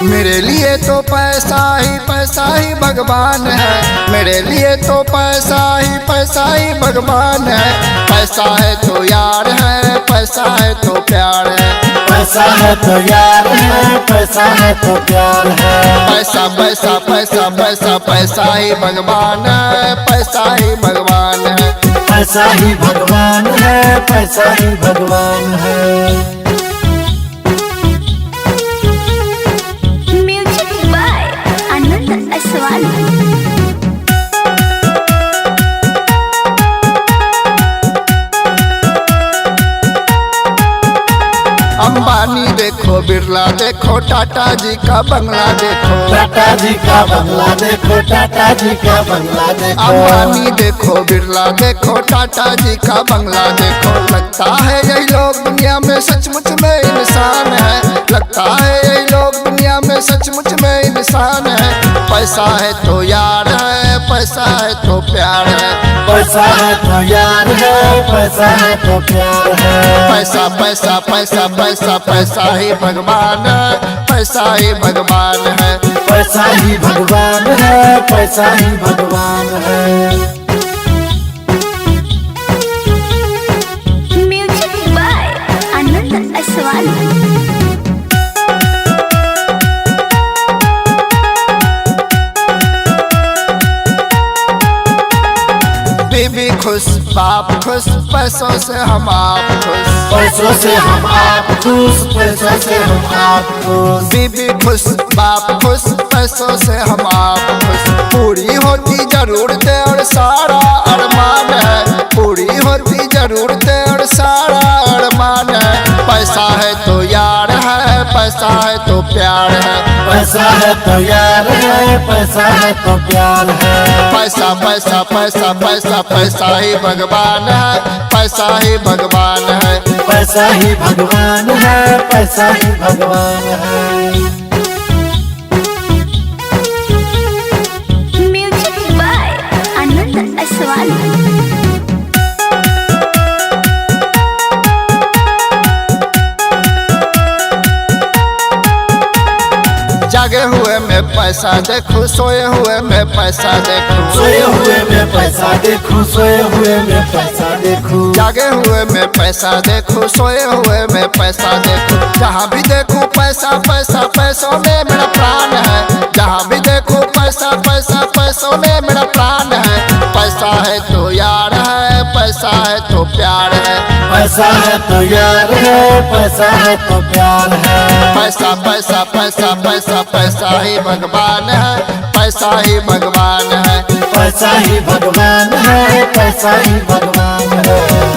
मेरे लिए तो पैसा ही भगवान है। मेरे लिए तो पैसा ही भगवान है। पैसा है तो यार है, पैसा है तो प्यार है। पैसा है तो यार है, पैसा है तो प्यार है। पैसा पैसा पैसा पैसा पैसा ही भगवान है, पैसा ही भगवान है। पैसा ही भगवान है, पैसा ही भगवान है। अंबानी देखो, बिरला देखो, टाटा जी का बंगला देखो। टाटा जी का बंगला देखो, टाटा जी का बंगला देखो। अंबानी देखो, बिरला देखो, टाटा जी का बंगला देखो। लगता है यही लोग दुनिया में सचमुच में इंसान है। लगता है यही लोग दुनिया में सचमुच में इंसान है। पैसा है तो यार है, पैसा है तो प्यार है। पैसा है तो यार है, पैसा है तो प्यार है। पैसा पैसा पैसा पैसा पैसा ही भगवान है, पैसा ही भगवान है। पैसा ही भगवान है, पैसा ही भगवान है। बीबी खुश, बाप खुश, पैसों से हम आप खुश। पैसों से हम आप खुश, पैसों से हम आप खुश। बीबी खुश, बाप खुश, पैसों से हम आप खुश। पूरी होती जरूरतें और सारा अरमान है। पूरी होती जरूरतें और सारा अरमान है। पैसा है तो यार है, पैसा है तो प्यार है। पैसा है तो यार है, पैसा है तो प्यार है। पैसा पैसा पैसा पैसा पैसा ही भगवान है, पैसा ही भगवान है। पैसा ही भगवान है, पैसा ही भगवान है। जागे हुए में पैसा देखूं, सोए हुए में पैसा देखूं। सोए हुए में पैसा देखूं, सोए हुए में पैसा देखूं। जागे हुए में पैसा देखूं, सोए हुए में पैसा देखूं। जहाँ भी देखूं पैसा पैसा, पैसों में मेरा प्राण है। जहाँ भी देखूं पैसा पैसा, पैसों में मेरा प्राण है। पैसा है तो यार है, पैसा है तो प्यार है। पैसा है तो यार है, पैसा है तो प्यार है। पैसा पैसा पैसा पैसा पैसा ही भगवान है, पैसा ही भगवान है। पैसा ही भगवान है, पैसा ही भगवान है।